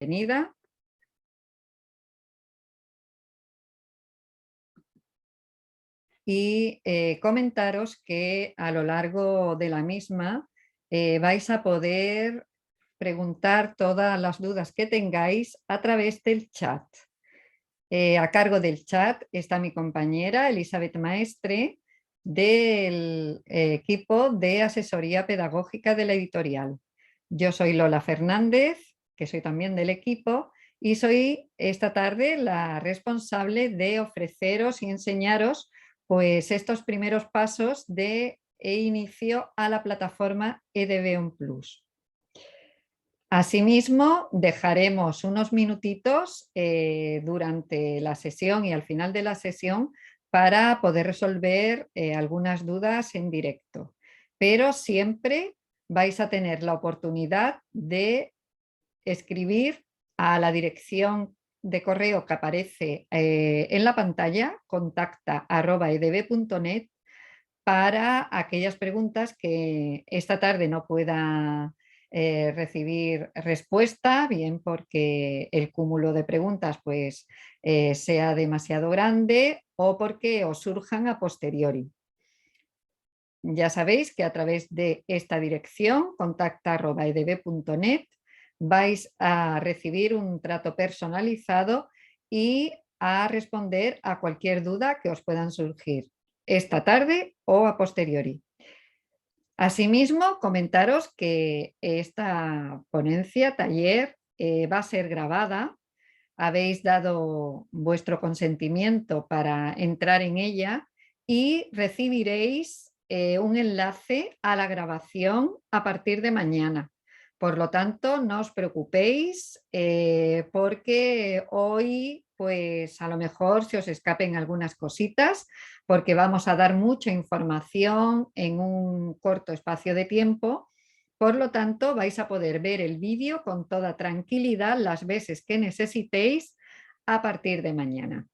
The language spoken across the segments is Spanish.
bienvenida. Y comentaros que a lo largo de la misma vais a poder preguntar todas las dudas que tengáis a través del chat. A cargo del chat está mi compañera Elizabeth Maestre del equipo de asesoría pedagógica de la editorial. Yo soy Lola Fernández, que soy también del equipo, y soy esta tarde la responsable de ofreceros y enseñaros pues estos primeros pasos de inicio a la plataforma EDV Plus. Asimismo, dejaremos unos minutitos durante la sesión y al final de la sesión para poder resolver algunas dudas en directo. Pero siempre vais a tener la oportunidad de escribir a la dirección de correo que aparece en la pantalla, contacta@edv.net, para aquellas preguntas que esta tarde no pueda recibir respuesta, bien porque el cúmulo de preguntas pues, sea demasiado grande o porque os surjan a posteriori. Ya sabéis que a través de esta dirección, contacta@edv.net, vais a recibir un trato personalizado y a responder a cualquier duda que os puedan surgir esta tarde o a posteriori. Asimismo, comentaros que esta ponencia, taller, va a ser grabada. Habéis dado vuestro consentimiento para entrar en ella y recibiréis un enlace a la grabación a partir de mañana. Por lo tanto, no os preocupéis porque hoy pues a lo mejor se os escapen algunas cositas porque vamos a dar mucha información en un corto espacio de tiempo. Por lo tanto, vais a poder ver el vídeo con toda tranquilidad las veces que necesitéis a partir de mañana,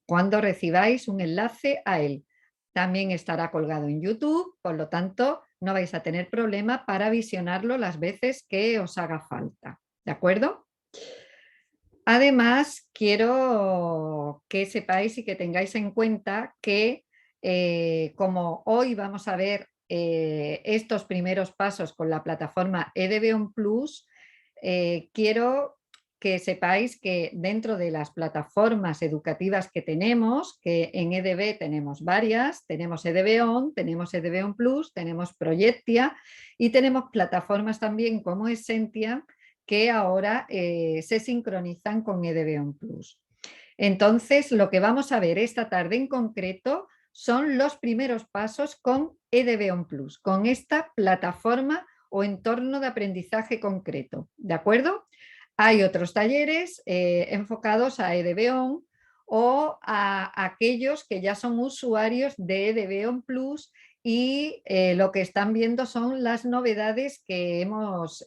cuando recibáis un enlace a él. También estará colgado en YouTube, por lo tanto, no vais a tener problema para visionarlo las veces que os haga falta. ¿De acuerdo? Además, quiero que sepáis y que tengáis en cuenta que como hoy vamos a ver estos primeros pasos con la plataforma EDV Plus, quiero que sepáis que dentro de las plataformas educativas que tenemos, que en EDV tenemos varias, tenemos EDV tenemos EDV Plus, tenemos Proyectia y tenemos plataformas también como Essentia que ahora se sincronizan con EDV Plus. Entonces, lo que vamos a ver esta tarde en concreto son los primeros pasos con EDV Plus, con esta plataforma o entorno de aprendizaje concreto. ¿De acuerdo? Hay otros talleres enfocados a EDV o a aquellos que ya son usuarios de EDV Plus y lo que están viendo son las novedades que hemos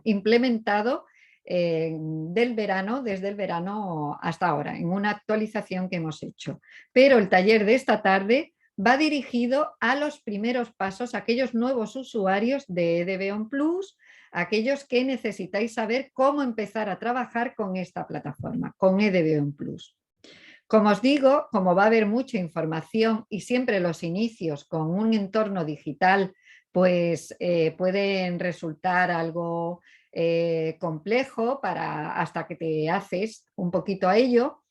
implementado desde el verano hasta ahora, en una actualización que hemos hecho. Pero el taller de esta tarde va dirigido a los primeros pasos, a aquellos nuevos usuarios de EDV Plus, aquellos que necesitáis saber cómo empezar a trabajar con esta plataforma, con EDV Plus. Como os digo, como va a haber mucha información y siempre los inicios con un entorno digital pues pueden resultar algo complejo hasta que te haces un poquito a ello,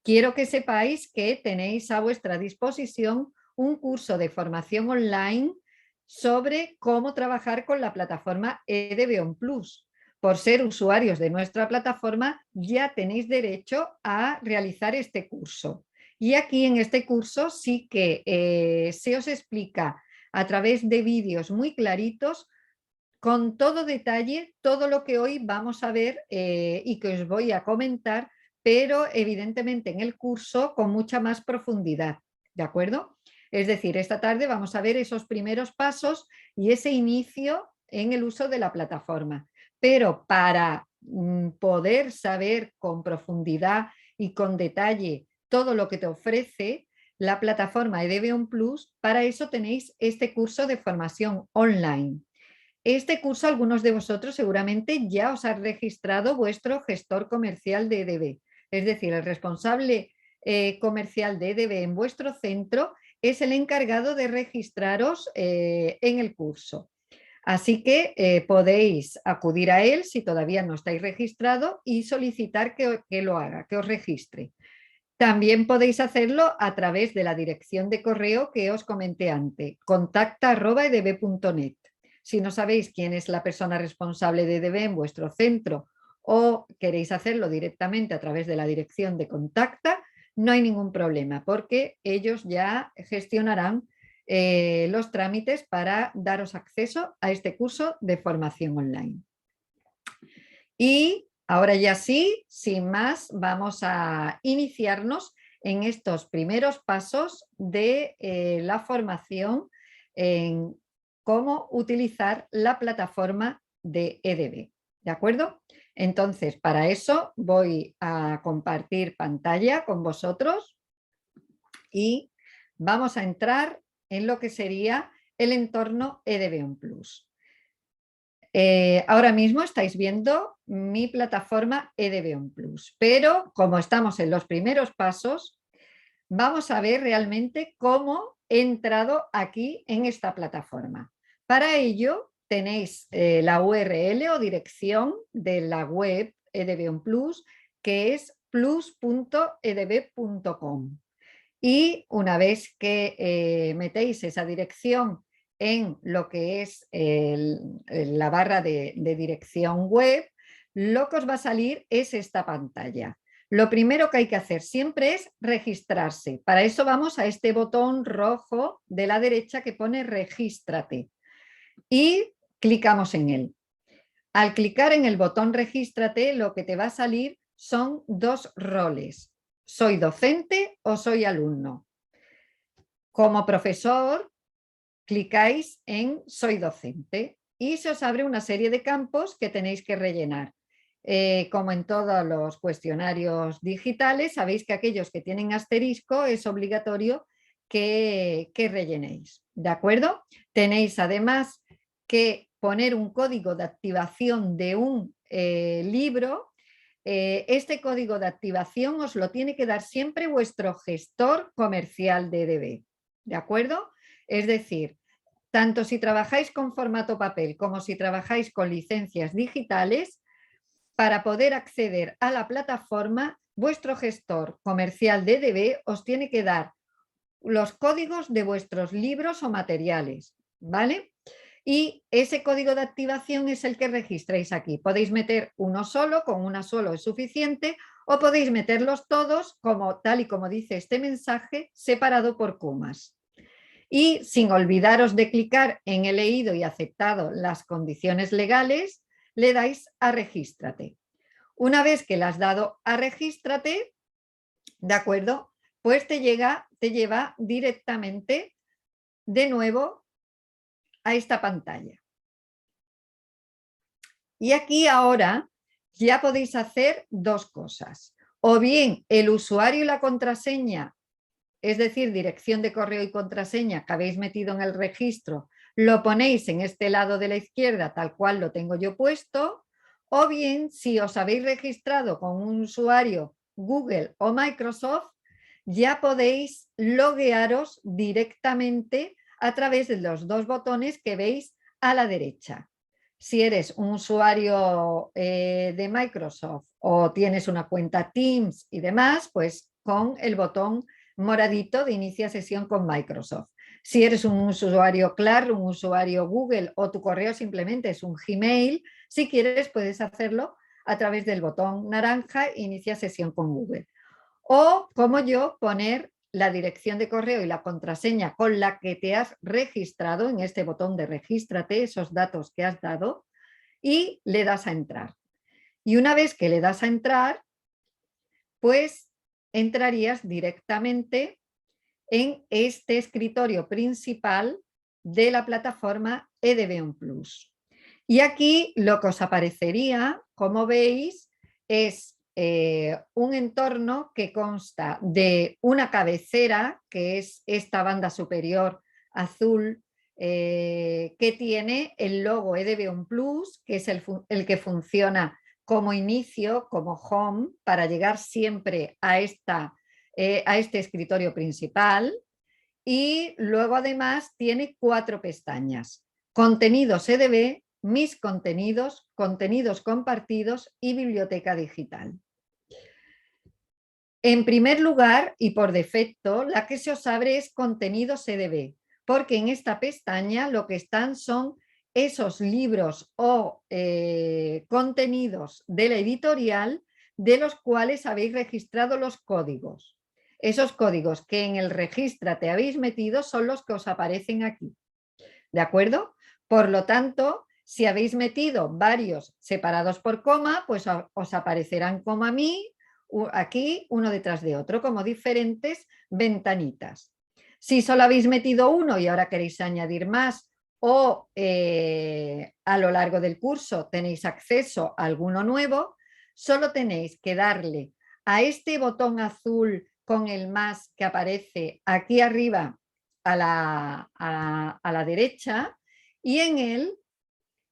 quiero que sepáis que tenéis a vuestra disposición un curso de formación online sobre cómo trabajar con la plataforma EDV Plus. Por ser usuarios de nuestra plataforma ya tenéis derecho a realizar este curso. Y aquí en este curso sí que se os explica a través de vídeos muy claritos, con todo detalle, todo lo que hoy vamos a ver y que os voy a comentar, pero evidentemente en el curso con mucha más profundidad. ¿De acuerdo? Es decir, esta tarde vamos a ver esos primeros pasos y ese inicio en el uso de la plataforma. Pero para poder saber con profundidad y con detalle todo lo que te ofrece la plataforma EDV Plus, para eso tenéis este curso de formación online. Este curso algunos de vosotros seguramente ya os ha registrado vuestro gestor comercial de EDB. Es decir, el responsable comercial de EDB en vuestro centro es el encargado de registraros en el curso. Así que podéis acudir a él si todavía no estáis registrado y solicitar que lo haga, que os registre. También podéis hacerlo a través de la dirección de correo que os comenté antes, contacta@edb.net. Si no sabéis quién es la persona responsable de EDB en vuestro centro o queréis hacerlo directamente a través de la dirección de Contacta, no hay ningún problema porque ellos ya gestionarán los trámites para daros acceso a este curso de formación online. Y ahora ya sí, sin más, vamos a iniciarnos en estos primeros pasos de la formación en cómo utilizar la plataforma de EDB. ¿De acuerdo? Entonces, para eso voy a compartir pantalla con vosotros y vamos a entrar en lo que sería el entorno EDB Plus. Ahora mismo estáis viendo mi plataforma EDB Plus, pero como estamos en los primeros pasos, vamos a ver realmente cómo he entrado aquí en esta plataforma. Para ello tenéis la URL o dirección de la web EDB Plus, que es plus.edb.com. Y una vez que metéis esa dirección en lo que es la barra de dirección web, lo que os va a salir es esta pantalla. Lo primero que hay que hacer siempre es registrarse. Para eso vamos a este botón rojo de la derecha que pone Regístrate y clicamos en él. Al clicar en el botón Regístrate, lo que te va a salir son dos roles. ¿Soy docente o soy alumno? Como profesor, clicáis en Soy docente y se os abre una serie de campos que tenéis que rellenar. Como en todos los cuestionarios digitales, sabéis que aquellos que tienen asterisco es obligatorio que rellenéis. ¿De acuerdo? Tenéis además que poner un código de activación de un libro. Este código de activación os lo tiene que dar siempre vuestro gestor comercial de EDB. ¿De acuerdo? Es decir, tanto si trabajáis con formato papel como si trabajáis con licencias digitales, para poder acceder a la plataforma, vuestro gestor comercial de EDB os tiene que dar los códigos de vuestros libros o materiales, ¿vale? Y ese código de activación es el que registréis aquí. Podéis meter uno solo, con una solo es suficiente, o podéis meterlos todos, como, tal y como dice este mensaje, separado por comas. Y sin olvidaros de clicar en he leído y aceptado las condiciones legales, le dais a regístrate. Una vez que le has dado a regístrate, ¿de acuerdo? Pues te lleva directamente de nuevo a esta pantalla. Y aquí ahora ya podéis hacer dos cosas. O bien el usuario y la contraseña, es decir, dirección de correo y contraseña que habéis metido en el registro, lo ponéis en este lado de la izquierda, tal cual lo tengo yo puesto, o bien si os habéis registrado con un usuario Google o Microsoft, ya podéis loguearos directamente a través de los dos botones que veis a la derecha. Si eres un usuario de Microsoft o tienes una cuenta Teams y demás, pues con el botón moradito de inicia sesión con Microsoft. Si eres un usuario Claro, un usuario Google o tu correo simplemente es un Gmail, si quieres puedes hacerlo a través del botón naranja inicia sesión con Google. O como yo, poner la dirección de correo y la contraseña con la que te has registrado en este botón de regístrate, esos datos que has dado, y le das a entrar. Y una vez que le das a entrar, pues entrarías directamente en este escritorio principal de la plataforma EDB Plus. Y aquí lo que os aparecería, como veis, es un entorno que consta de una cabecera, que es esta banda superior azul que tiene el logo EDB Plus, que es el que funciona como inicio, como home, para llegar siempre a este escritorio principal. Y luego además tiene 4 pestañas: contenidos EDB, mis contenidos, contenidos compartidos y biblioteca digital. En primer lugar, y por defecto, la que se os abre es contenidos EDB, porque en esta pestaña lo que están son esos libros o contenidos de la editorial de los cuales habéis registrado los códigos. Esos códigos que en el Regístrate habéis metido son los que os aparecen aquí. ¿De acuerdo? Por lo tanto, si habéis metido varios separados por coma, pues os aparecerán como a mí, aquí uno detrás de otro, como diferentes ventanitas. Si solo habéis metido uno y ahora queréis añadir más, o a lo largo del curso tenéis acceso a alguno nuevo, solo tenéis que darle a este botón azul con el más que aparece aquí arriba a la derecha, y en él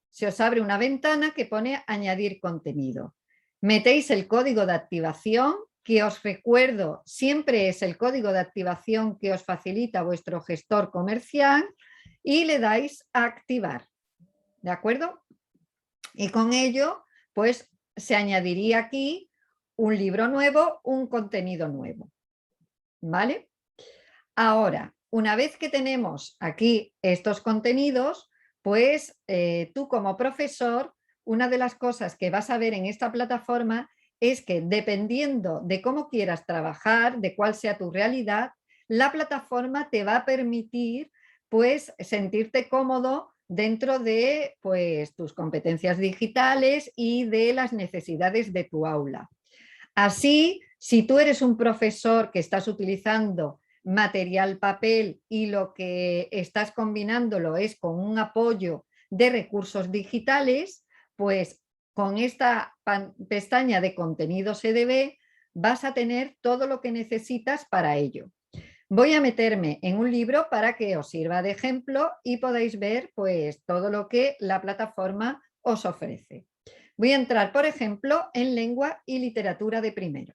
se os abre una ventana que pone añadir contenido. Metéis el código de activación, que os recuerdo siempre es el código de activación que os facilita vuestro gestor comercial, y le dais a activar. ¿De acuerdo? Y con ello pues se añadiría aquí un libro nuevo, un contenido nuevo. ¿Vale? Ahora, una vez que tenemos aquí estos contenidos, pues tú como profesor, una de las cosas que vas a ver en esta plataforma es que, dependiendo de cómo quieras trabajar, de cuál sea tu realidad, la plataforma te va a permitir pues sentirte cómodo dentro de pues tus competencias digitales y de las necesidades de tu aula. Así, si tú eres un profesor que estás utilizando material papel y lo que estás combinándolo es con un apoyo de recursos digitales, pues con esta pestaña de contenidos EDB vas a tener todo lo que necesitas para ello. Voy a meterme en un libro para que os sirva de ejemplo y podáis ver pues todo lo que la plataforma os ofrece. Voy a entrar, por ejemplo, en lengua y literatura de primero.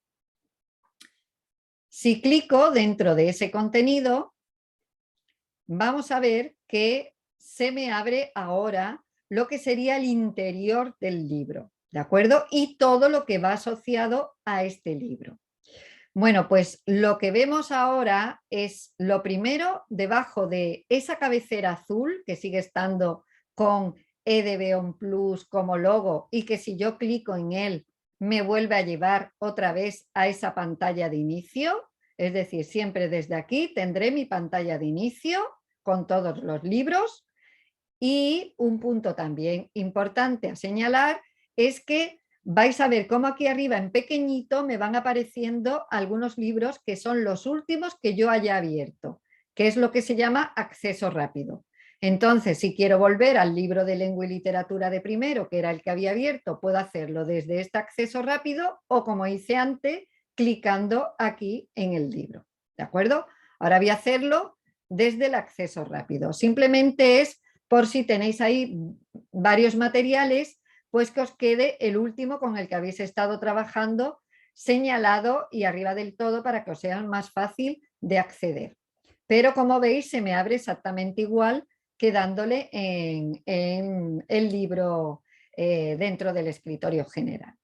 Si clico dentro de ese contenido, vamos a ver que se me abre ahora lo que sería el interior del libro, ¿de acuerdo? Y todo lo que va asociado a este libro. Bueno, pues lo que vemos ahora es lo primero, debajo de esa cabecera azul que sigue estando con EDB Plus como logo, y que si yo clico en él me vuelve a llevar otra vez a esa pantalla de inicio. Es decir, siempre desde aquí tendré mi pantalla de inicio con todos los libros. Y un punto también importante a señalar es que vais a ver cómo aquí arriba en pequeñito me van apareciendo algunos libros que son los últimos que yo haya abierto, que es lo que se llama acceso rápido. Entonces, si quiero volver al libro de lengua y literatura de primero, que era el que había abierto, puedo hacerlo desde este acceso rápido o, como hice antes, clicando aquí en el libro. ¿De acuerdo? Ahora voy a hacerlo desde el acceso rápido. Simplemente es por si tenéis ahí varios materiales, pues que os quede el último con el que habéis estado trabajando señalado y arriba del todo para que os sea más fácil de acceder. Pero como veis se me abre exactamente igual que dándole en el libro dentro del escritorio general.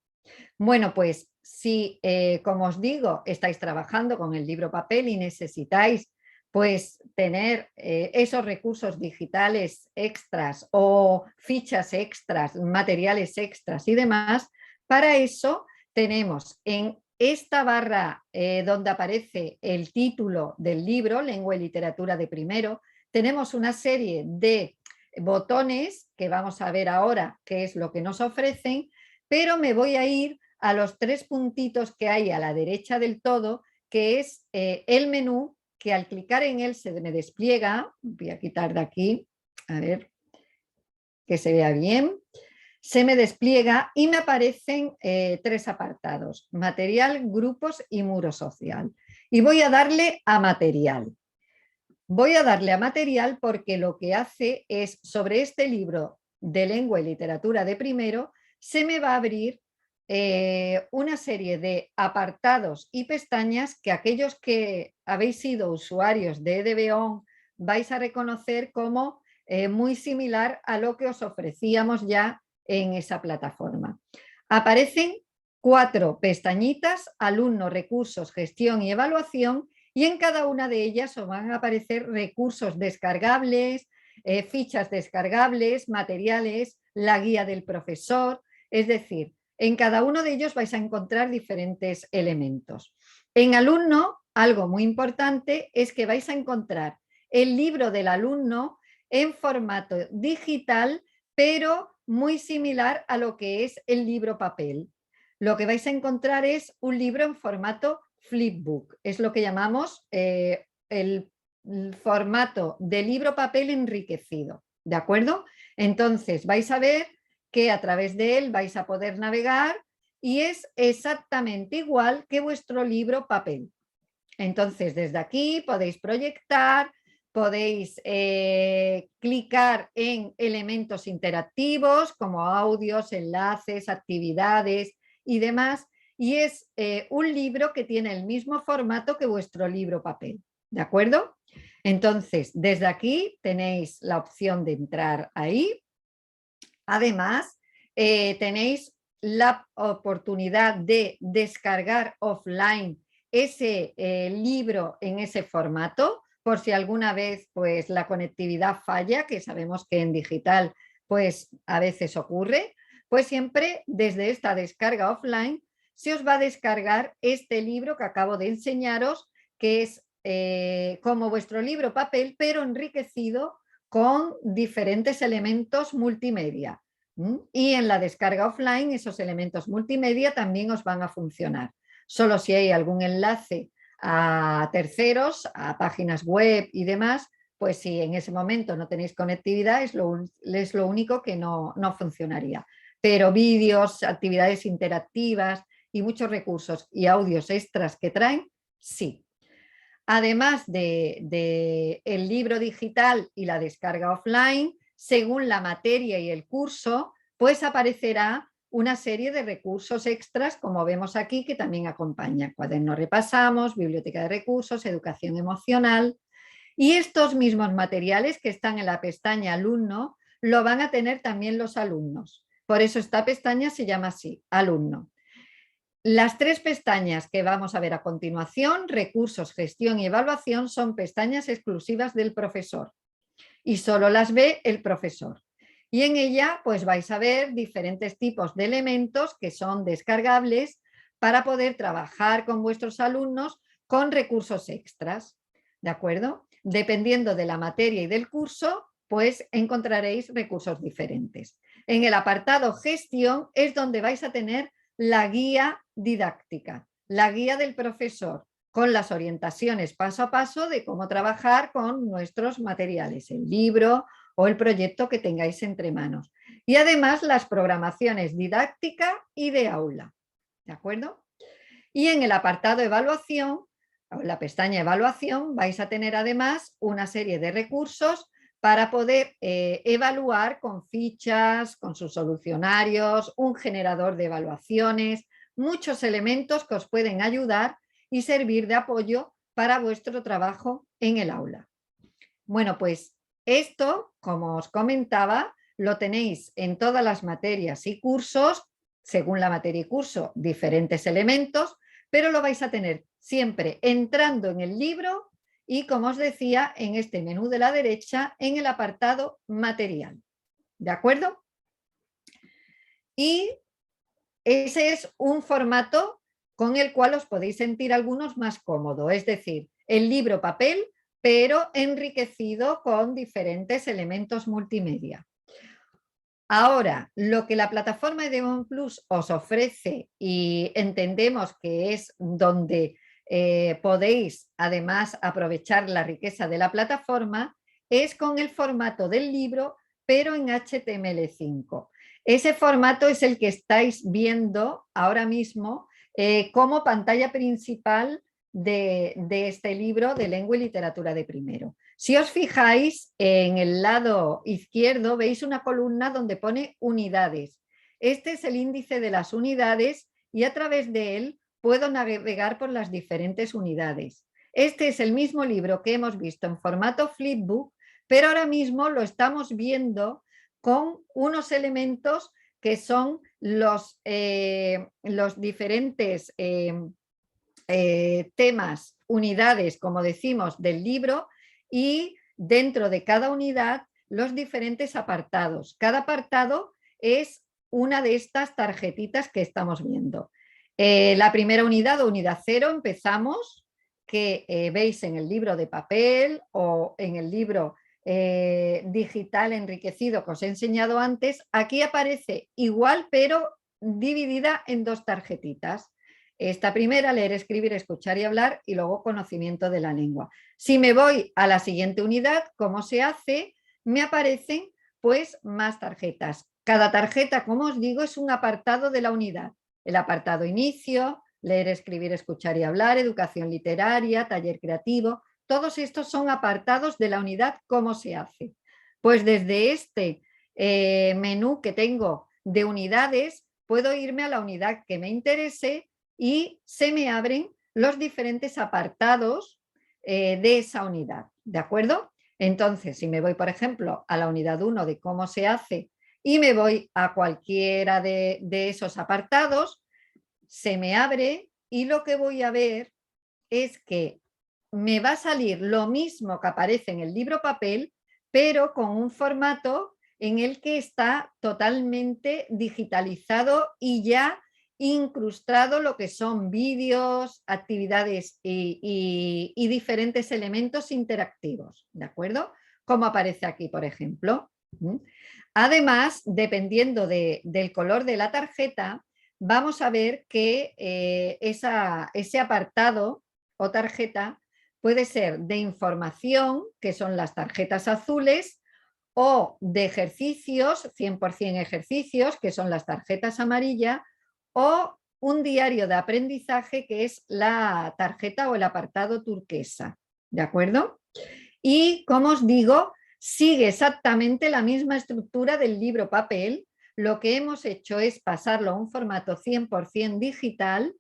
Bueno, pues si, como os digo, estáis trabajando con el libro papel y necesitáis pues tener esos recursos digitales extras o fichas extras, materiales extras y demás, para eso tenemos en esta barra donde aparece el título del libro, Lengua y Literatura de Primero, tenemos una serie de botones que vamos a ver ahora qué es lo que nos ofrecen, pero me voy a ir a los 3 puntitos que hay a la derecha del todo, que es el menú, que al clicar en él se me despliega. Voy a quitar de aquí, a ver que se vea bien. Se me despliega y me aparecen 3 apartados: material, grupos y muro social. Y voy a darle a material. Voy a darle a material porque lo que hace es, sobre este libro de lengua y literatura de primero, se me va a abrir una serie de apartados y pestañas que aquellos que habéis sido usuarios de EDB-ON vais a reconocer como muy similar a lo que os ofrecíamos ya en esa plataforma. Aparecen 4 pestañitas: alumno, recursos, gestión y evaluación, y en cada una de ellas os van a aparecer recursos descargables, fichas descargables, materiales, la guía del profesor. Es decir, en cada uno de ellos vais a encontrar diferentes elementos. En alumno, algo muy importante es que vais a encontrar el libro del alumno en formato digital, pero muy similar a lo que es el libro papel. Lo que vais a encontrar es un libro en formato flipbook, es lo que llamamos el formato de libro papel enriquecido, ¿de acuerdo? Entonces vais a ver que a través de él vais a poder navegar y es exactamente igual que vuestro libro papel. Entonces desde aquí podéis proyectar, podéis clicar en elementos interactivos como audios, enlaces, actividades y demás, y es un libro que tiene el mismo formato que vuestro libro papel, ¿de acuerdo? Entonces, desde aquí tenéis la opción de entrar ahí. Además, tenéis la oportunidad de descargar offline ese libro en ese formato, por si alguna vez pues, la conectividad falla, que sabemos que en digital pues, a veces ocurre, pues siempre desde esta descarga offline se os va a descargar este libro que acabo de enseñaros, que es como vuestro libro papel, pero enriquecido con diferentes elementos multimedia. Y en la descarga offline esos elementos multimedia también os van a funcionar. Solo si hay algún enlace a terceros, a páginas web y demás, pues si en ese momento no tenéis conectividad es lo único que no funcionaría. Pero vídeos, actividades interactivas y muchos recursos y audios extras que traen, sí. Además de el libro digital y la descarga offline, según la materia y el curso, pues aparecerá una serie de recursos extras, como vemos aquí, que también acompaña. Cuaderno repasamos, biblioteca de recursos, educación emocional. Y estos mismos materiales que están en la pestaña alumno, lo van a tener también los alumnos. Por eso esta pestaña se llama así, alumno. Las 3 pestañas que vamos a ver a continuación, recursos, gestión y evaluación, son pestañas exclusivas del profesor y solo las ve el profesor. Y en ella pues vais a ver diferentes tipos de elementos que son descargables para poder trabajar con vuestros alumnos con recursos extras, ¿de acuerdo? Dependiendo de la materia y del curso, pues encontraréis recursos diferentes. En el apartado gestión es donde vais a tener la guía didáctica, la guía del profesor, con las orientaciones paso a paso de cómo trabajar con nuestros materiales, el libro o el proyecto que tengáis entre manos. Y además las programaciones didáctica y de aula, ¿de acuerdo? Y en el apartado evaluación, o la pestaña evaluación, vais a tener además una serie de recursos para poder evaluar con fichas, con sus solucionarios, un generador de evaluaciones, muchos elementos que os pueden ayudar y servir de apoyo para vuestro trabajo en el aula. Bueno, pues esto, como os comentaba, lo tenéis en todas las materias y cursos, según la materia y curso, diferentes elementos, pero lo vais a tener siempre entrando en el libro y, como os decía, en este menú de la derecha, en el apartado material. ¿De acuerdo? Y ese es un formato con el cual os podéis sentir algunos más cómodo, es decir, el libro papel, pero enriquecido con diferentes elementos multimedia. Ahora, lo que la plataforma EDB-ON Plus os ofrece y entendemos que es donde podéis además aprovechar la riqueza de la plataforma, es con el formato del libro, pero en HTML5. Ese formato es el que estáis viendo ahora mismo como pantalla principal de este libro de lengua y literatura de primero. Si os fijáis, en el lado izquierdo veis una columna donde pone unidades. Este es el índice de las unidades y a través de él puedo navegar por las diferentes unidades. Este es el mismo libro que hemos visto en formato flipbook, pero ahora mismo lo estamos viendo con unos elementos que son los diferentes temas, unidades, como decimos, del libro, y dentro de cada unidad los diferentes apartados. Cada apartado es una de estas tarjetitas que estamos viendo. La primera unidad o unidad 0 empezamos, que veis en el libro de papel o en el libro digital enriquecido que os he enseñado antes. Aquí aparece igual pero dividida en dos tarjetitas. Esta primera, leer, escribir, escuchar y hablar, y luego conocimiento de la lengua. Si me voy a la siguiente unidad, ¿cómo se hace? Me aparecen pues más tarjetas. Cada tarjeta, como os digo, es un apartado de la unidad. El apartado inicio, leer, escribir, escuchar y hablar, educación literaria, taller creativo. Todos estos son apartados de la unidad, ¿cómo se hace? Pues desde este menú que tengo de unidades, puedo irme a la unidad que me interese y se me abren los diferentes apartados de esa unidad, ¿de acuerdo? Entonces, si me voy, por ejemplo, a la unidad 1 de cómo se hace y me voy a cualquiera de esos apartados, se me abre y lo que voy a ver es que me va a salir lo mismo que aparece en el libro papel, pero con un formato en el que está totalmente digitalizado y ya incrustado lo que son vídeos, actividades y diferentes elementos interactivos, ¿de acuerdo? Como aparece aquí, por ejemplo. Además, dependiendo del color de la tarjeta, vamos a ver que ese apartado o tarjeta puede ser de información, que son las tarjetas azules, o de ejercicios, 100% ejercicios, que son las tarjetas amarillas, o un diario de aprendizaje, que es la tarjeta o el apartado turquesa, ¿de acuerdo? Y como os digo, sigue exactamente la misma estructura del libro papel. Lo que hemos hecho es pasarlo a un formato 100% digital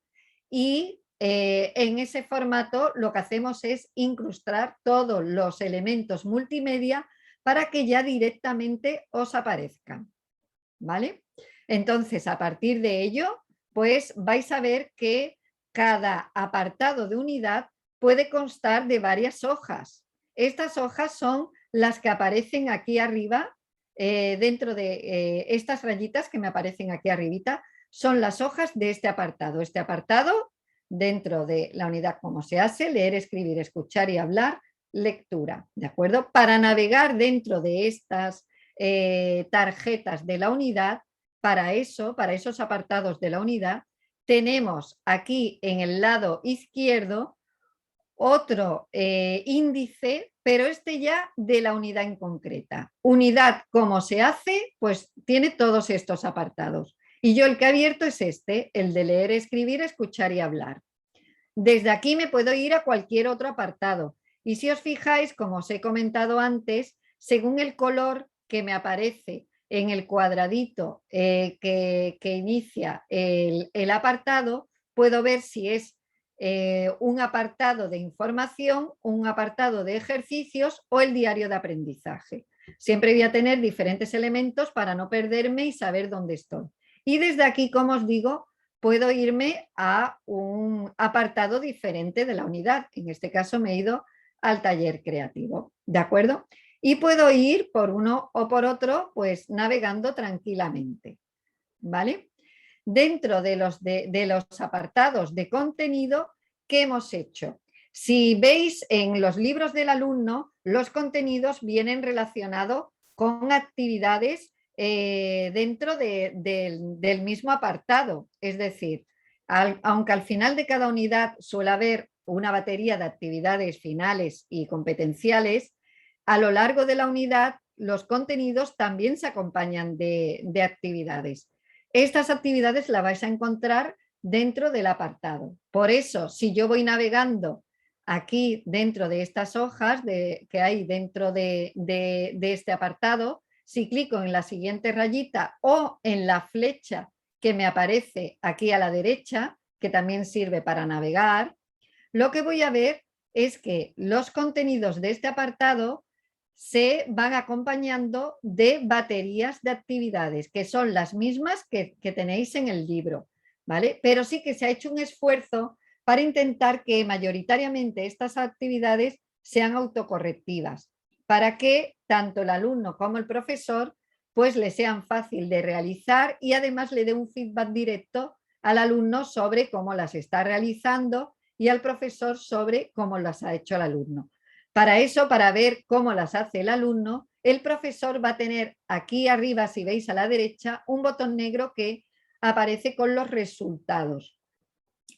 y en ese formato lo que hacemos es incrustar todos los elementos multimedia para que ya directamente os aparezcan, ¿vale? Entonces, a partir de ello, pues vais a ver que cada apartado de unidad puede constar de varias hojas. Estas hojas son las que aparecen aquí arriba, dentro de estas rayitas que me aparecen aquí arribita, son las hojas de este apartado. Este apartado, dentro de la unidad cómo se hace, leer, escribir, escuchar y hablar, lectura, ¿de acuerdo? Para navegar dentro de estas tarjetas de la unidad, para eso, para esos apartados de la unidad, tenemos aquí en el lado izquierdo otro índice, pero este ya de la unidad en concreta. Unidad, ¿cómo se hace? Pues tiene todos estos apartados. Y yo el que he abierto es este, el de leer, escribir, escuchar y hablar. Desde aquí me puedo ir a cualquier otro apartado. Y si os fijáis, como os he comentado antes, según el color que me aparece en el cuadradito que inicia el apartado, puedo ver si es un apartado de información, un apartado de ejercicios o el diario de aprendizaje. Siempre voy a tener diferentes elementos para no perderme y saber dónde estoy. Y desde aquí, como os digo, puedo irme a un apartado diferente de la unidad. En este caso me he ido al taller creativo, ¿de acuerdo? Y puedo ir por uno o por otro, pues navegando tranquilamente, ¿vale? Dentro de los apartados de contenido, ¿qué hemos hecho? Si veis en los libros del alumno, los contenidos vienen relacionados con actividades dentro del mismo apartado. Es decir, aunque al final de cada unidad suele haber una batería de actividades finales y competenciales, a lo largo de la unidad los contenidos también se acompañan de actividades. Estas actividades las vais a encontrar dentro del apartado. Por eso, si yo voy navegando aquí dentro de estas hojas que hay dentro de este apartado, si clico en la siguiente rayita o en la flecha que me aparece aquí a la derecha, que también sirve para navegar, lo que voy a ver es que los contenidos de este apartado se van acompañando de baterías de actividades, que son las mismas que tenéis en el libro, ¿vale? Pero sí que se ha hecho un esfuerzo para intentar que mayoritariamente estas actividades sean autocorrectivas, para que tanto el alumno como el profesor pues le sean fácil de realizar y además le dé un feedback directo al alumno sobre cómo las está realizando y al profesor sobre cómo las ha hecho el alumno. Para eso, para ver cómo las hace el alumno, el profesor va a tener aquí arriba, si veis a la derecha, un botón negro que aparece con los resultados.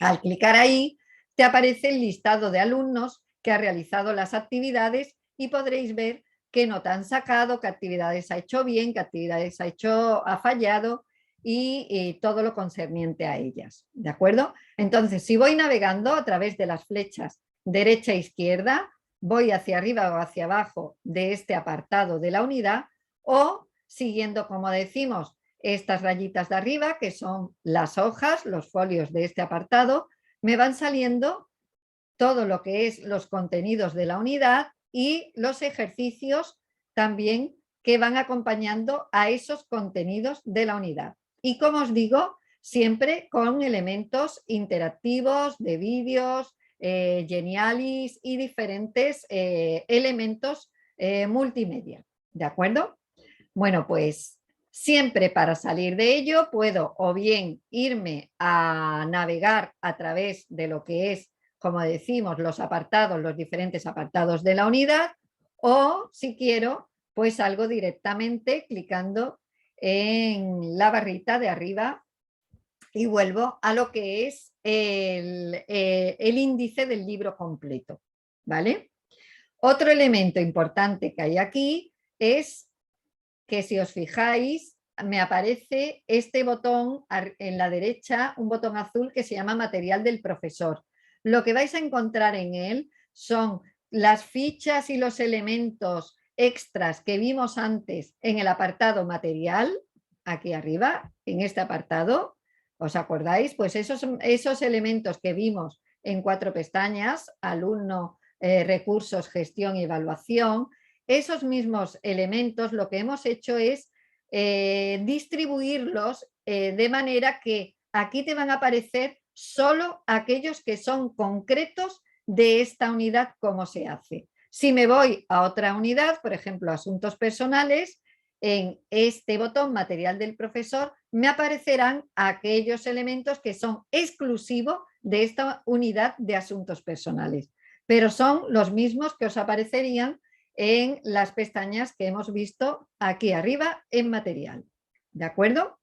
Al clicar ahí, te aparece el listado de alumnos que ha realizado las actividades y podréis ver qué nota han sacado, qué actividades ha hecho bien, qué actividades ha fallado y todo lo concerniente a ellas. ¿De acuerdo? Entonces, si voy navegando a través de las flechas derecha e izquierda, voy hacia arriba o hacia abajo de este apartado de la unidad o siguiendo, como decimos, estas rayitas de arriba, que son las hojas, los folios de este apartado, me van saliendo todo lo que es los contenidos de la unidad y los ejercicios también que van acompañando a esos contenidos de la unidad. Y como os digo, siempre con elementos interactivos de vídeos, Genialis y diferentes elementos multimedia. ¿De acuerdo? Bueno, pues siempre para salir de ello puedo o bien irme a navegar a través de lo que es, como decimos, los apartados, los diferentes apartados de la unidad, o si quiero, pues salgo directamente clicando en la barrita de arriba y vuelvo a lo que es el índice del libro completo, ¿vale? Otro elemento importante que hay aquí es que si os fijáis, me aparece este botón en la derecha, un botón azul que se llama material del profesor. Lo que vais a encontrar en él son las fichas y los elementos extras que vimos antes en el apartado material, aquí arriba, en este apartado. ¿Os acordáis? Pues esos elementos que vimos en 4 pestañas, alumno, recursos, gestión y evaluación, esos mismos elementos lo que hemos hecho es distribuirlos de manera que aquí te van a aparecer solo aquellos que son concretos de esta unidad, cómo se hace. Si me voy a otra unidad, por ejemplo, asuntos personales, en este botón material del profesor me aparecerán aquellos elementos que son exclusivos de esta unidad de asuntos personales, pero son los mismos que os aparecerían en las pestañas que hemos visto aquí arriba en material. ¿De acuerdo?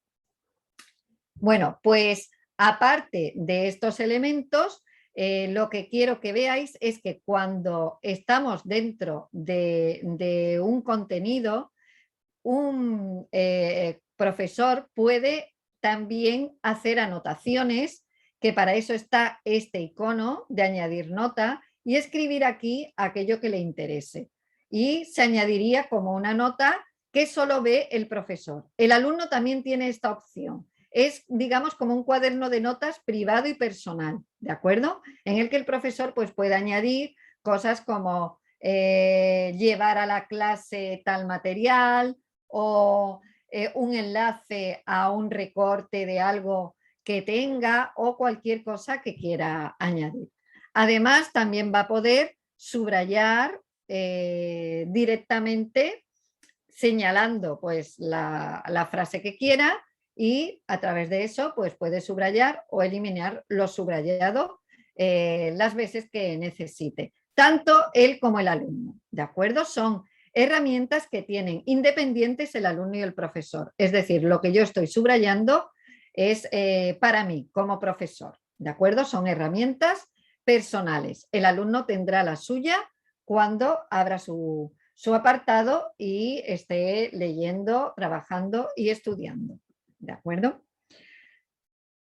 Bueno, pues aparte de estos elementos, lo que quiero que veáis es que cuando estamos dentro de un contenido, un profesor puede también hacer anotaciones, que para eso está este icono de añadir nota, y escribir aquí aquello que le interese. Y se añadiría como una nota que solo ve el profesor. El alumno también tiene esta opción. Es, digamos, como un cuaderno de notas privado y personal, ¿de acuerdo? En el que el profesor pues, puede añadir cosas como llevar a la clase tal material o un enlace a un recorte de algo que tenga o cualquier cosa que quiera añadir. Además, también va a poder subrayar directamente señalando pues la frase que quiera y a través de eso pues puede subrayar o eliminar lo subrayado las veces que necesite. Tanto él como el alumno, ¿de acuerdo? Son herramientas que tienen independientes el alumno y el profesor. Es decir, lo que yo estoy subrayando es para mí como profesor, ¿de acuerdo? Son herramientas personales. El alumno tendrá la suya cuando abra su apartado y esté leyendo, trabajando y estudiando. ¿De acuerdo?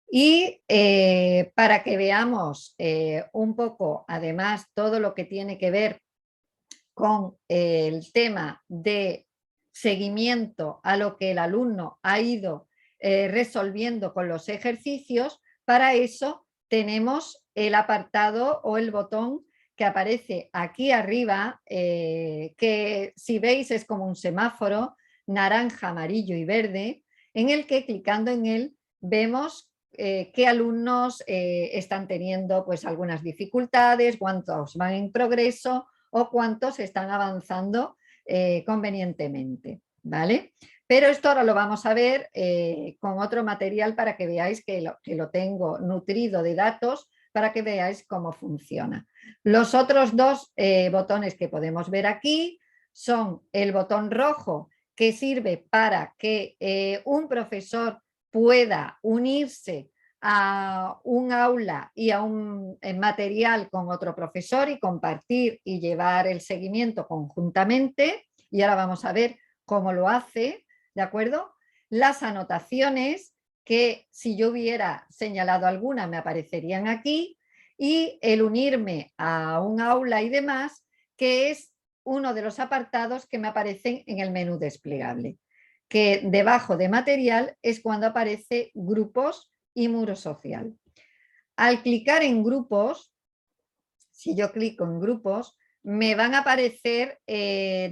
Y para que veamos un poco, además, todo lo que tiene que ver con el tema de seguimiento a lo que el alumno ha ido resolviendo con los ejercicios, para eso tenemos el apartado o el botón que aparece aquí arriba, que si veis es como un semáforo naranja, amarillo y verde, en el que clicando en él vemos qué alumnos están teniendo pues algunas dificultades, cuántos van en progreso o cuántos están avanzando convenientemente, ¿vale? Pero esto ahora lo vamos a ver con otro material para que veáis que lo tengo nutrido de datos para que veáis cómo funciona. Los otros dos botones que podemos ver aquí son el botón rojo, que sirve para que un profesor pueda unirse a un aula y a un material con otro profesor y compartir y llevar el seguimiento conjuntamente. Y ahora vamos a ver cómo lo hace, ¿de acuerdo? Las anotaciones, que si yo hubiera señalado alguna me aparecerían aquí, y el unirme a un aula y demás, que es uno de los apartados que me aparecen en el menú desplegable, que debajo de material es cuando aparece grupos y muro social. Al clicar en grupos, si yo clico en grupos, me van a aparecer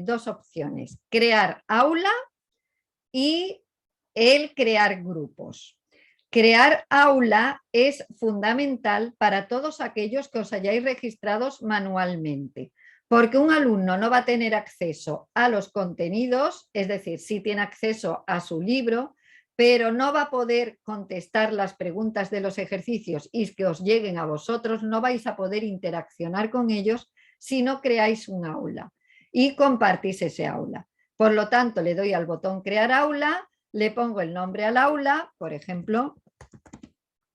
dos opciones: crear aula y el crear grupos. Crear aula es fundamental para todos aquellos que os hayáis registrados manualmente, porque un alumno no va a tener acceso a los contenidos, es decir, sí tiene acceso a su libro, pero no va a poder contestar las preguntas de los ejercicios y que os lleguen a vosotros, no vais a poder interaccionar con ellos si no creáis un aula y compartís ese aula. Por lo tanto, le doy al botón crear aula, le pongo el nombre al aula, por ejemplo,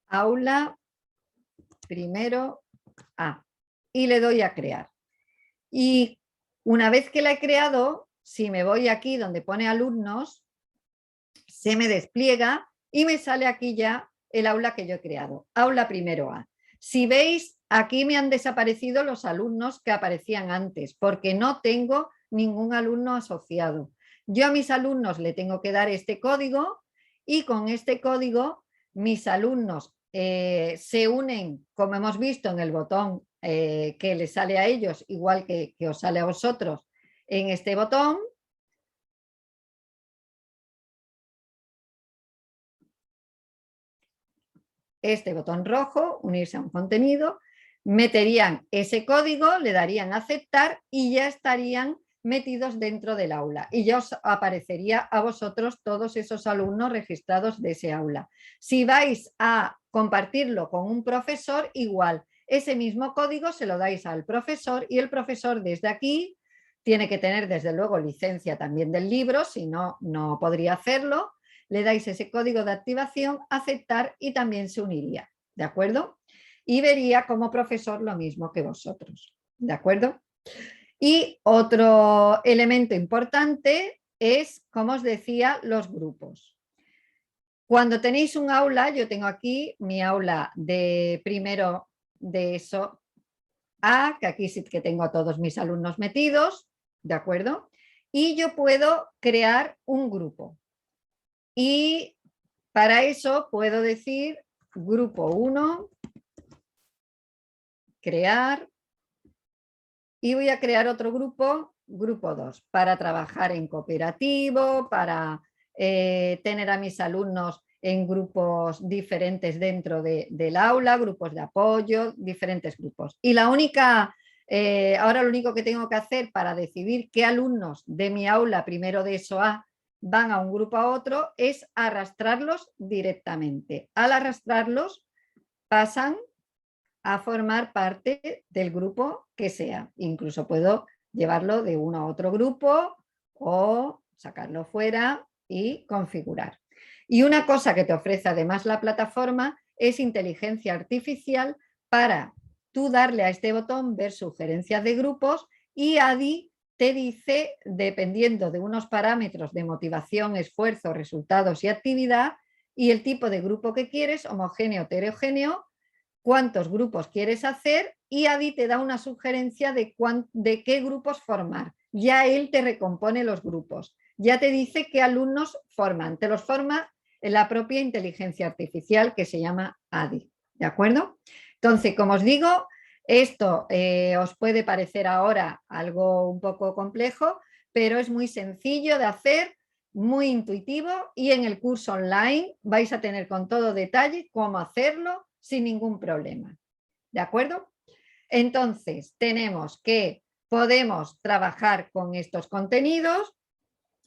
aula primero A, y le doy a crear. Y una vez que la he creado, si me voy aquí donde pone alumnos, se me despliega y me sale aquí ya el aula que yo he creado, aula primero A. Si veis, aquí me han desaparecido los alumnos que aparecían antes, porque no tengo ningún alumno asociado. Yo a mis alumnos le tengo que dar este código y con este código mis alumnos se unen, como hemos visto en el botón que les sale a ellos, igual que os sale a vosotros en este botón. Este botón rojo, unirse a un contenido, meterían ese código, le darían a aceptar y ya estarían metidos dentro del aula y ya os aparecería a vosotros todos esos alumnos registrados de ese aula. Si vais a compartirlo con un profesor, igual, ese mismo código se lo dais al profesor y el profesor desde aquí tiene que tener desde luego licencia también del libro, si no, no podría hacerlo. Le dais ese código de activación, aceptar y también se uniría, ¿de acuerdo? Y vería como profesor lo mismo que vosotros, ¿de acuerdo? Y otro elemento importante es, como os decía, los grupos. Cuando tenéis un aula, yo tengo aquí mi aula de primero de eso A, que aquí sí que tengo a todos mis alumnos metidos, ¿de acuerdo? Y yo puedo crear un grupo. Y para eso puedo decir grupo 1, crear, y voy a crear otro grupo, grupo 2, para trabajar en cooperativo, para tener a mis alumnos en grupos diferentes dentro del aula, grupos de apoyo, diferentes grupos. Y la única, ahora lo único que tengo que hacer para decidir qué alumnos de mi aula primero de ESO A van a un grupo a otro es arrastrarlos directamente. Al arrastrarlos pasan a formar parte del grupo que sea. Incluso puedo llevarlo de uno a otro grupo o sacarlo fuera y configurar. Y una cosa que te ofrece además la plataforma es inteligencia artificial para tú darle a este botón ver sugerencias de grupos y ADI te dice, dependiendo de unos parámetros de motivación, esfuerzo, resultados y actividad, y el tipo de grupo que quieres, homogéneo, heterogéneo, cuántos grupos quieres hacer y Adi te da una sugerencia de qué grupos formar. Ya él te recompone los grupos, ya te dice qué alumnos forman, te los forma en la propia inteligencia artificial que se llama Adi, ¿de acuerdo? Entonces, como os digo, esto os puede parecer ahora algo un poco complejo, pero es muy sencillo de hacer, muy intuitivo, y en el curso online vais a tener con todo detalle cómo hacerlo sin ningún problema. ¿De acuerdo? Entonces, tenemos que podemos trabajar con estos contenidos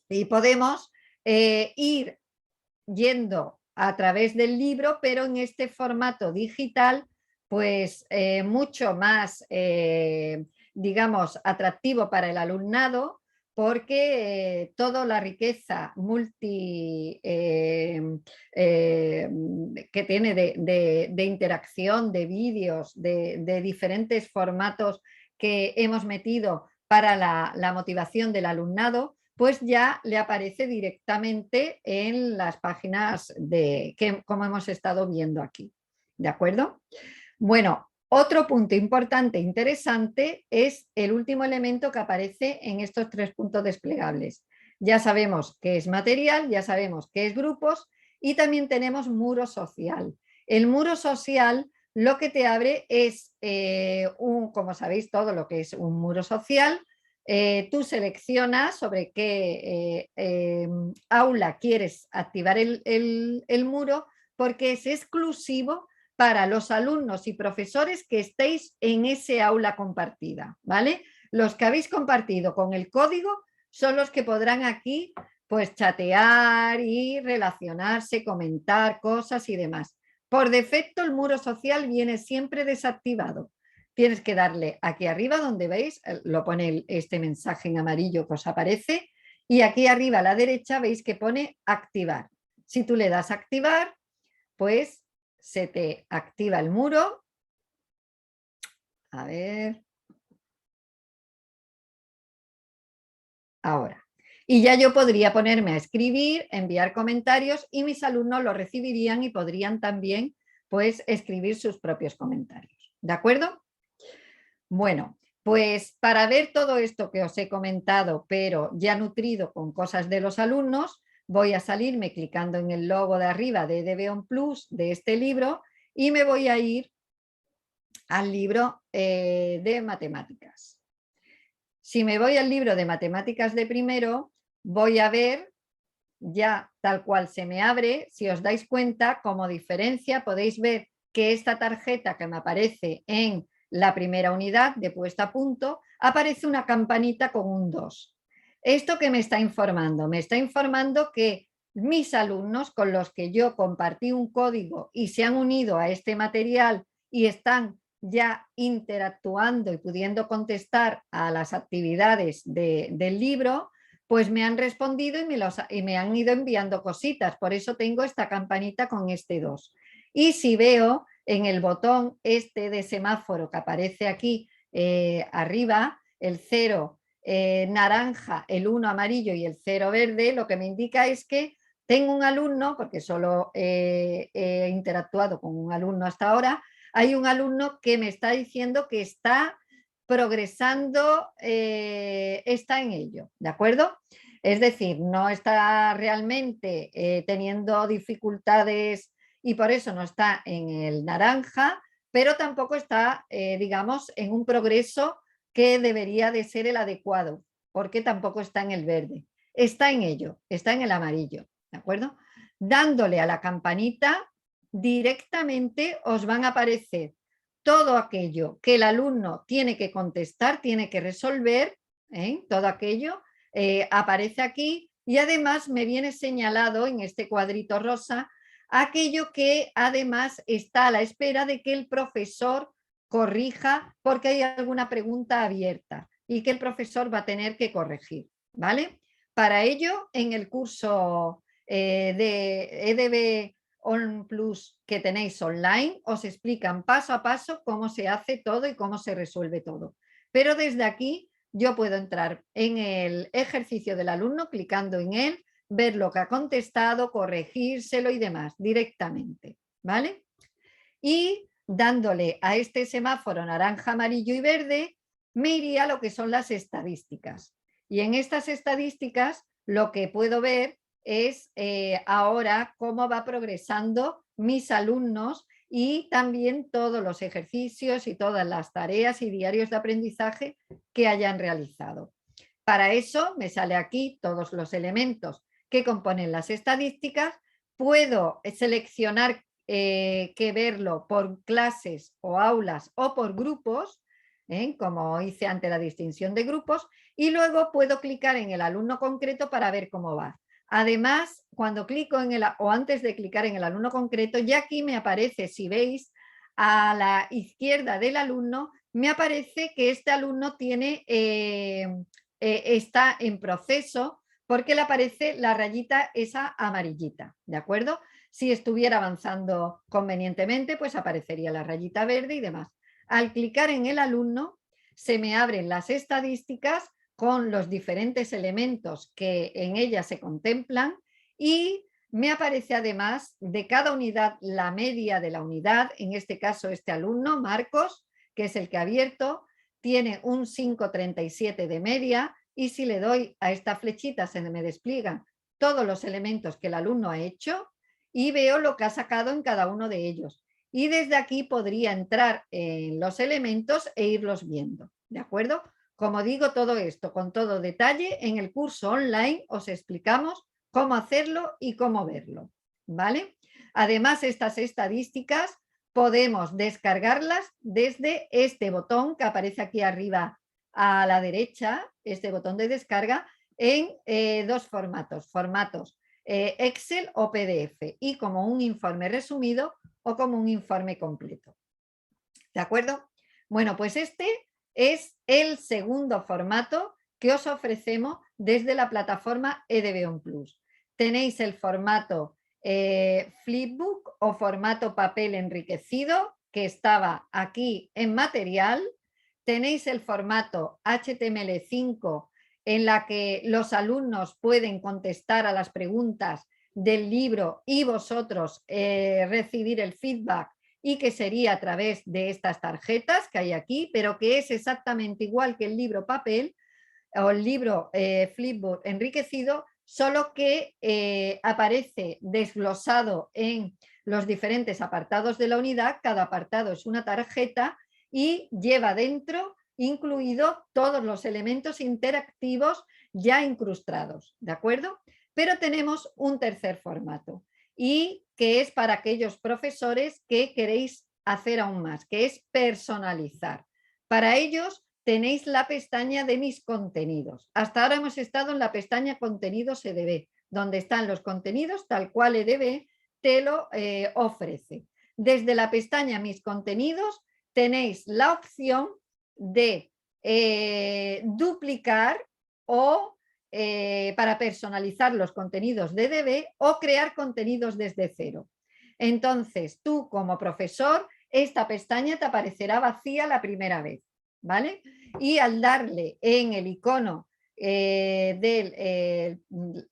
y podemos ir yendo a través del libro, pero en este formato digital, pues mucho más, digamos, atractivo para el alumnado, porque toda la riqueza que tiene de interacción, de vídeos, de diferentes formatos que hemos metido para la motivación del alumnado, pues ya le aparece directamente en las páginas como hemos estado viendo aquí. ¿De acuerdo? Bueno, otro punto importante e interesante es el último elemento que aparece en estos 3 puntos desplegables. Ya sabemos qué es material, ya sabemos qué es grupos y también tenemos muro social. El muro social lo que te abre es, como sabéis todo lo que es un muro social, tú seleccionas sobre qué aula quieres activar el muro, porque es exclusivo para los alumnos y profesores que estéis en ese aula compartida, ¿vale? Los que habéis compartido con el código son los que podrán aquí pues chatear y relacionarse, comentar cosas y demás. Por defecto el muro social viene siempre desactivado. Tienes que darle aquí arriba donde veis, lo pone este mensaje en amarillo que os aparece, y aquí arriba a la derecha veis que pone activar. Si tú le das a activar, pues se te activa el muro. A ver. Ahora. Y ya yo podría ponerme a escribir, enviar comentarios y mis alumnos lo recibirían y podrían también pues escribir sus propios comentarios. ¿De acuerdo? Bueno, pues para ver todo esto que os he comentado, pero ya nutrido con cosas de los alumnos, voy a salirme clicando en el logo de arriba de EDB Plus de este libro y me voy a ir al libro de matemáticas. Si me voy al libro de matemáticas de primero, voy a ver ya tal cual se me abre. Si os dais cuenta, como diferencia, podéis ver que esta tarjeta que me aparece en la primera unidad de puesta a punto, aparece una campanita con un 2. ¿Esto qué me está informando? Me está informando que mis alumnos con los que yo compartí un código y se han unido a este material y están ya interactuando y pudiendo contestar a las actividades del libro, pues me han respondido y me han ido enviando cositas. Por eso tengo esta campanita con este 2. Y si veo en el botón este de semáforo que aparece aquí arriba, el 0 naranja, el 1 amarillo y el 0 verde, lo que me indica es que tengo un alumno, porque solo he interactuado con un alumno hasta ahora, hay un alumno que me está diciendo que está progresando, está en ello, ¿de acuerdo? Es decir, no está realmente teniendo dificultades y por eso no está en el naranja, pero tampoco está, digamos, en un progreso que debería de ser el adecuado, porque tampoco está en el verde. Está en ello, está en el amarillo, ¿de acuerdo? Dándole a la campanita, directamente os van a aparecer todo aquello que el alumno tiene que contestar, tiene que resolver, todo aquello aparece aquí y además me viene señalado en este cuadrito rosa aquello que además está a la espera de que el profesor corrija porque hay alguna pregunta abierta y que el profesor va a tener que corregir, ¿vale? Para ello, en el curso de EDB On Plus que tenéis online, os explican paso a paso cómo se hace todo y cómo se resuelve todo. Pero desde aquí yo puedo entrar en el ejercicio del alumno clicando en él, ver lo que ha contestado, corregírselo y demás directamente, ¿vale? Y dándole a este semáforo naranja, amarillo y verde, me iría a lo que son las estadísticas. Y en estas estadísticas lo que puedo ver es ahora cómo va progresando mis alumnos y también todos los ejercicios y todas las tareas y diarios de aprendizaje que hayan realizado. Para eso me sale aquí todos los elementos que componen las estadísticas. Puedo seleccionar que verlo por clases o aulas o por grupos, como hice ante la distinción de grupos, y luego puedo clicar en el alumno concreto para ver cómo va. Además, cuando clico en el, o antes de clicar en el alumno concreto, ya aquí me aparece, si veis, a la izquierda del alumno, me aparece que este alumno tiene, está en proceso porque le aparece la rayita esa amarillita, ¿de acuerdo? Si estuviera avanzando convenientemente, pues aparecería la rayita verde y demás. Al clicar en el alumno, se me abren las estadísticas con los diferentes elementos que en ella se contemplan y me aparece además de cada unidad la media de la unidad. En este caso, este alumno, Marcos, que es el que ha abierto, tiene un 5,37 de media, y si le doy a esta flechita se me despliegan todos los elementos que el alumno ha hecho y veo lo que ha sacado en cada uno de ellos. Y desde aquí podría entrar en los elementos e irlos viendo, ¿de acuerdo? Como digo, todo esto con todo detalle en el curso online os explicamos cómo hacerlo y cómo verlo, ¿vale? Además, estas estadísticas podemos descargarlas desde este botón que aparece aquí arriba a la derecha, este botón de descarga, en dos formatos Excel o PDF, y como un informe resumido o como un informe completo. ¿De acuerdo? Bueno, pues este es el segundo formato que os ofrecemos desde la plataforma EDB Plus. Tenéis el formato Flipbook o formato papel enriquecido, que estaba aquí en material. Tenéis el formato HTML5, en la que los alumnos pueden contestar a las preguntas del libro y vosotros recibir el feedback, y que sería a través de estas tarjetas que hay aquí, pero que es exactamente igual que el libro papel o el libro Flipbook enriquecido, solo que aparece desglosado en los diferentes apartados de la unidad. Cada apartado es una tarjeta y lleva dentro incluido todos los elementos interactivos ya incrustados, ¿de acuerdo? Pero tenemos un tercer formato, y que es para aquellos profesores que queréis hacer aún más, que es personalizar. Para ellos tenéis la pestaña de mis contenidos. Hasta ahora hemos estado en la pestaña contenidos EDB, donde están los contenidos tal cual EDB te lo ofrece. Desde la pestaña mis contenidos tenéis la opción de duplicar o para personalizar los contenidos de EDB o crear contenidos desde cero. Entonces, tú como profesor, esta pestaña te aparecerá vacía la primera vez, ¿vale? Y al darle en el icono el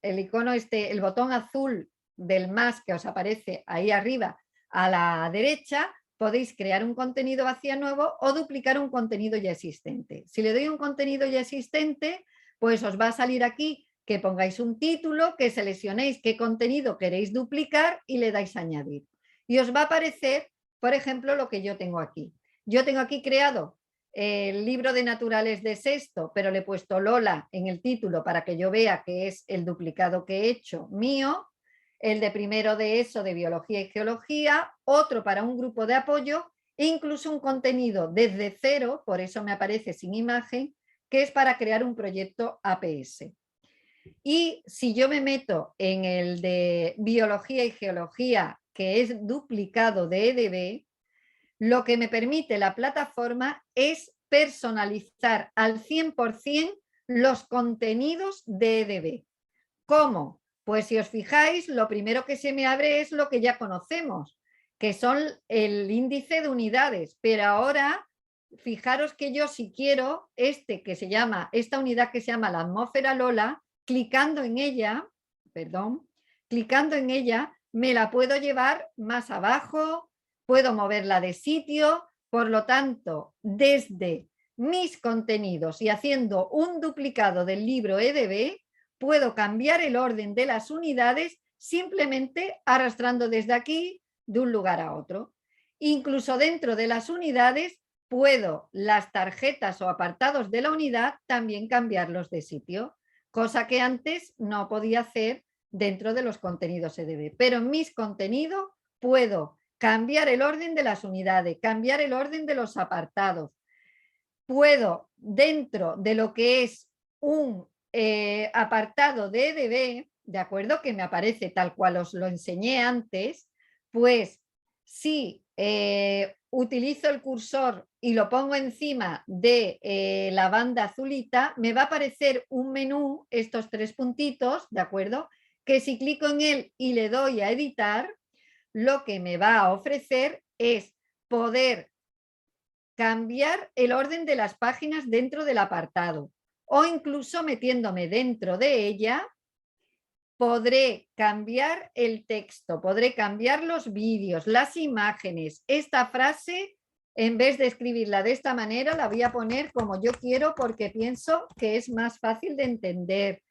icono el botón azul del más que os aparece ahí arriba a la derecha, podéis crear un contenido vacío nuevo o duplicar un contenido ya existente. Si le doy un contenido ya existente, pues os va a salir aquí que pongáis un título, que seleccionéis qué contenido queréis duplicar y le dais a añadir. Y os va a aparecer, por ejemplo, lo que yo tengo aquí. Yo tengo aquí creado el libro de naturales de sexto, pero le he puesto Lola en el título para que yo vea que es el duplicado que he hecho mío, el de primero de ESO de biología y geología, otro para un grupo de apoyo e incluso un contenido desde cero, por eso me aparece sin imagen, que es para crear un proyecto APS. Y si yo me meto en el de biología y geología, que es duplicado de EDB, lo que me permite la plataforma es personalizar al 100% los contenidos de EDB. ¿Cómo? Pues si os fijáis, lo primero que se me abre es lo que ya conocemos, que son el índice de unidades, pero ahora fijaros que yo, si quiero esta unidad que se llama la atmósfera Lola, clicando en ella, perdón, clicando en ella me la puedo llevar más abajo, puedo moverla de sitio, por lo tanto, desde mis contenidos y haciendo un duplicado del libro EDB, puedo cambiar el orden de las unidades simplemente arrastrando desde aquí de un lugar a otro. Incluso dentro de las unidades puedo las tarjetas o apartados de la unidad también cambiarlos de sitio, cosa que antes no podía hacer dentro de los contenidos EDB. Pero en mis contenidos puedo cambiar el orden de las unidades, cambiar el orden de los apartados. Puedo, dentro de lo que es un apartado de EDB, ¿de acuerdo? Que me aparece tal cual os lo enseñé antes, pues si utilizo el cursor y lo pongo encima de la banda azulita, me va a aparecer un menú, estos 3 puntitos, ¿de acuerdo? Que si clico en él y le doy a editar, lo que me va a ofrecer es poder cambiar el orden de las páginas dentro del apartado o incluso metiéndome dentro de ella podré cambiar el texto, podré cambiar los vídeos, las imágenes. Esta frase, en vez de escribirla de esta manera, la voy a poner como yo quiero porque pienso que es más fácil de entender.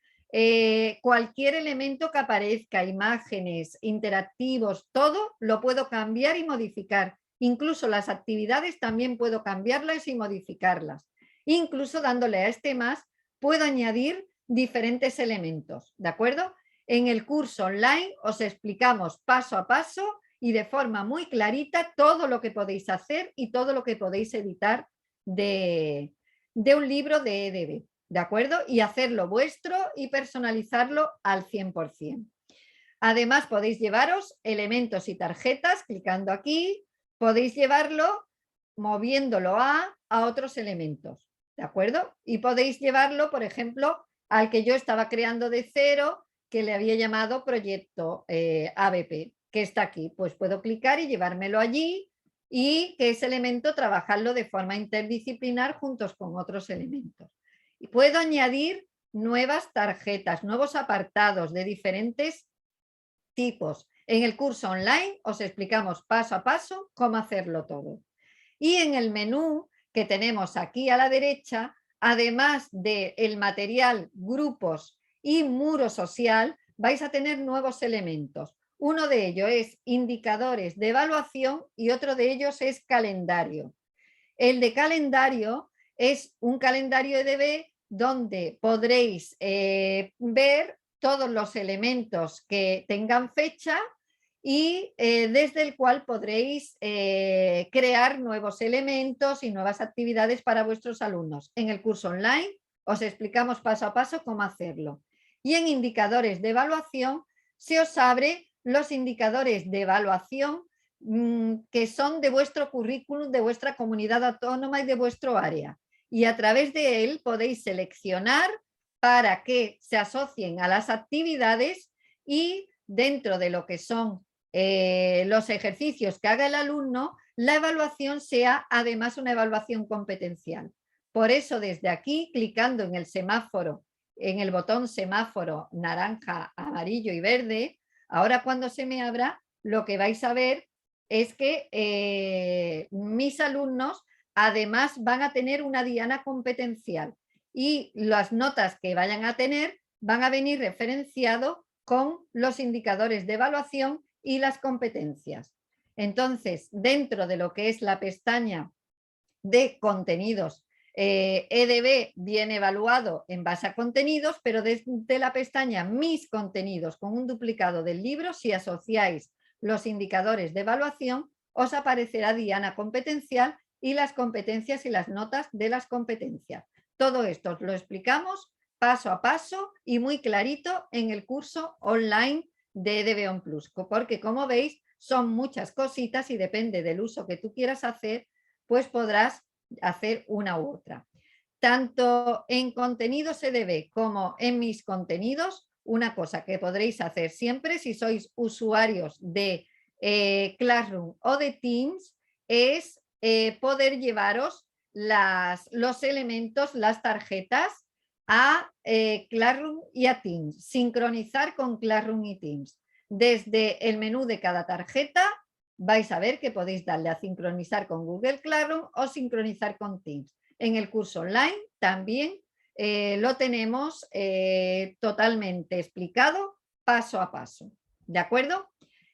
Cualquier elemento que aparezca, imágenes, interactivos, todo lo puedo cambiar y modificar. Incluso las actividades también puedo cambiarlas y modificarlas. Incluso dándole a este más, puedo añadir diferentes elementos, ¿de acuerdo? En el curso online os explicamos paso a paso y de forma muy clarita todo lo que podéis hacer y todo lo que podéis editar de un libro de EDB, ¿de acuerdo? Y hacerlo vuestro y personalizarlo al 100%. Además podéis llevaros elementos y tarjetas clicando aquí, podéis llevarlo moviéndolo a otros elementos, ¿de acuerdo? Y podéis llevarlo, por ejemplo, al que yo estaba creando de cero, que le había llamado proyecto ABP, que está aquí. Pues puedo clicar y llevármelo allí y que ese elemento trabajarlo de forma interdisciplinar juntos con otros elementos. Y puedo añadir nuevas tarjetas, nuevos apartados de diferentes tipos. En el curso online os explicamos paso a paso cómo hacerlo todo. Y en el menú que tenemos aquí a la derecha, además del material, grupos y muro social, vais a tener nuevos elementos. Uno de ellos es indicadores de evaluación y otro de ellos es calendario. El de calendario es un calendario EDB donde podréis ver todos los elementos que tengan fecha y desde el cual podréis crear nuevos elementos y nuevas actividades para vuestros alumnos. En el curso online os explicamos paso a paso cómo hacerlo. Y en indicadores de evaluación se os abre los indicadores de evaluación que son de vuestro currículum, de vuestra comunidad autónoma y de vuestro área. Y a través de él podéis seleccionar para que se asocien a las actividades y dentro de lo que son los ejercicios que haga el alumno, la evaluación sea además una evaluación competencial. Por eso desde aquí, clicando en el semáforo, en el botón semáforo naranja, amarillo y verde, ahora cuando se me abra, lo que vais a ver es que mis alumnos además van a tener una diana competencial y las notas que vayan a tener van a venir referenciado con los indicadores de evaluación y las competencias. Entonces, dentro de lo que es la pestaña de contenidos, EDB viene evaluado en base a contenidos, pero desde la pestaña mis contenidos con un duplicado del libro, si asociáis los indicadores de evaluación, os aparecerá diana competencial y las competencias y las notas de las competencias. Todo esto os lo explicamos paso a paso y muy clarito en el curso online de EDB On Plus, porque como veis son muchas cositas y depende del uso que tú quieras hacer, pues podrás hacer una u otra. Tanto en contenidos EDB como en mis contenidos, una cosa que podréis hacer siempre si sois usuarios de Classroom o de Teams es poder llevaros los elementos, las tarjetas a Classroom y a Teams, sincronizar con Classroom y Teams. Desde el menú de cada tarjeta vais a ver que podéis darle a sincronizar con Google Classroom o sincronizar con Teams. En el curso online también lo tenemos totalmente explicado paso a paso. ¿De acuerdo?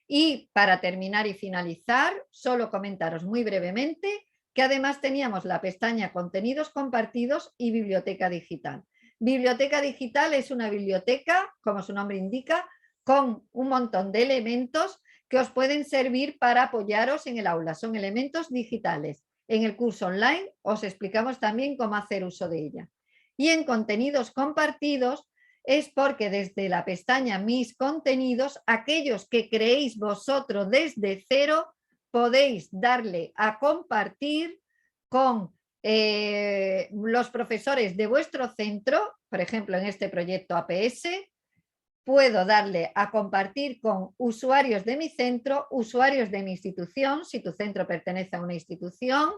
Y para terminar y finalizar, solo comentaros muy brevemente que además teníamos la pestaña Contenidos compartidos y Biblioteca digital. Biblioteca digital es una biblioteca, como su nombre indica, con un montón de elementos que os pueden servir para apoyaros en el aula. Son elementos digitales. En el curso online os explicamos también cómo hacer uso de ella. Y en contenidos compartidos es porque desde la pestaña Mis contenidos, aquellos que creéis vosotros desde cero, podéis darle a compartir con los profesores de vuestro centro, por ejemplo, en este proyecto APS, puedo darle a compartir con usuarios de mi centro, usuarios de mi institución, si tu centro pertenece a una institución,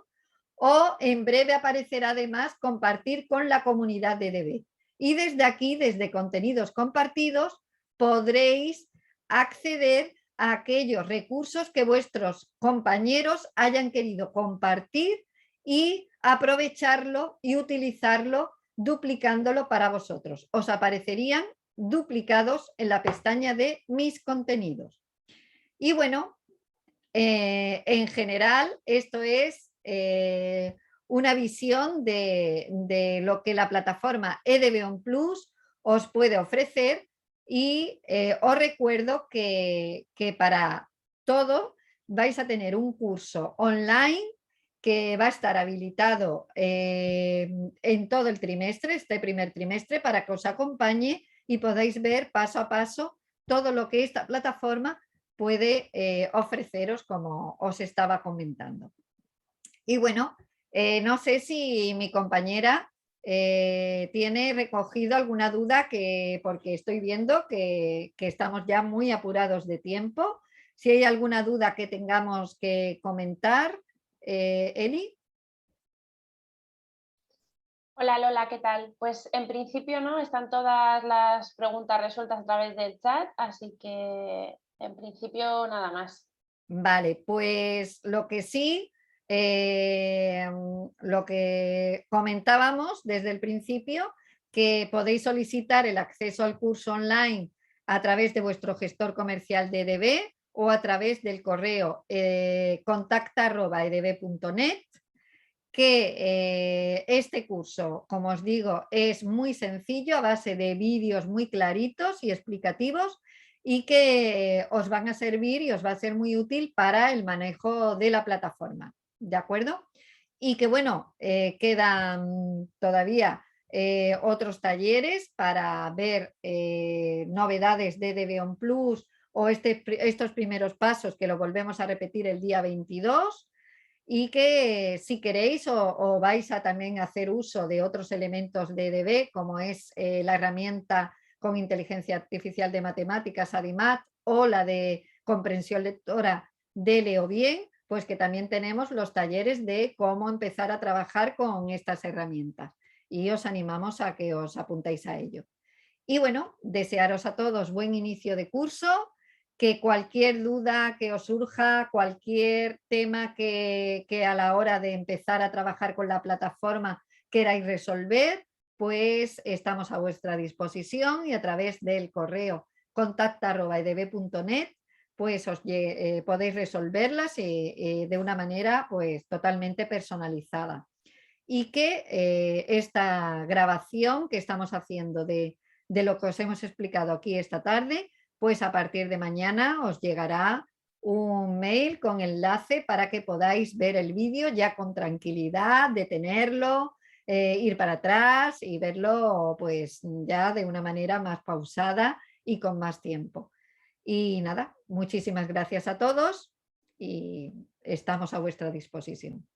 o en breve aparecerá además compartir con la comunidad de EDB. Y desde aquí, desde contenidos compartidos, podréis acceder a aquellos recursos que vuestros compañeros hayan querido compartir y aprovecharlo y utilizarlo duplicándolo para vosotros. Os aparecerían duplicados en la pestaña de Mis contenidos. Y bueno, en general esto es una visión de lo que la plataforma EDB Plus os puede ofrecer y os recuerdo que para todo vais a tener un curso online que va a estar habilitado en todo el trimestre, este primer trimestre, para que os acompañe y podáis ver paso a paso todo lo que esta plataforma puede ofreceros, como os estaba comentando. Y bueno, no sé si mi compañera tiene recogido alguna duda, porque estoy viendo que estamos ya muy apurados de tiempo. Si hay alguna duda que tengamos que comentar, Eli. Hola Lola, ¿qué tal? Pues en principio no, están todas las preguntas resueltas a través del chat, así que en principio nada más. Vale, pues lo que sí, lo que comentábamos desde el principio, que podéis solicitar el acceso al curso online a través de vuestro gestor comercial de EDB o a través del correo contacta@edb.net, que este curso, como os digo, es muy sencillo, a base de vídeos muy claritos y explicativos, y que os van a servir y os va a ser muy útil para el manejo de la plataforma, ¿de acuerdo? Y que bueno, quedan todavía otros talleres para ver novedades de EDB Plus o estos primeros pasos, que lo volvemos a repetir el día 22, y que si queréis o vais a también hacer uso de otros elementos de EDB, como es la herramienta con inteligencia artificial de matemáticas, ADIMAT, o la de comprensión lectora de Leo Bien, pues que también tenemos los talleres de cómo empezar a trabajar con estas herramientas, y os animamos a que os apuntéis a ello. Y bueno, desearos a todos buen inicio de curso, que cualquier duda que os surja, cualquier tema que a la hora de empezar a trabajar con la plataforma queráis resolver, pues estamos a vuestra disposición, y a través del correo contacta@edb.net pues podéis resolverlas de una manera pues totalmente personalizada. Y que esta grabación que estamos haciendo de lo que os hemos explicado aquí esta tarde, pues a partir de mañana os llegará un mail con enlace para que podáis ver el vídeo ya con tranquilidad, detenerlo, ir para atrás y verlo pues ya de una manera más pausada y con más tiempo. Y nada, muchísimas gracias a todos y estamos a vuestra disposición.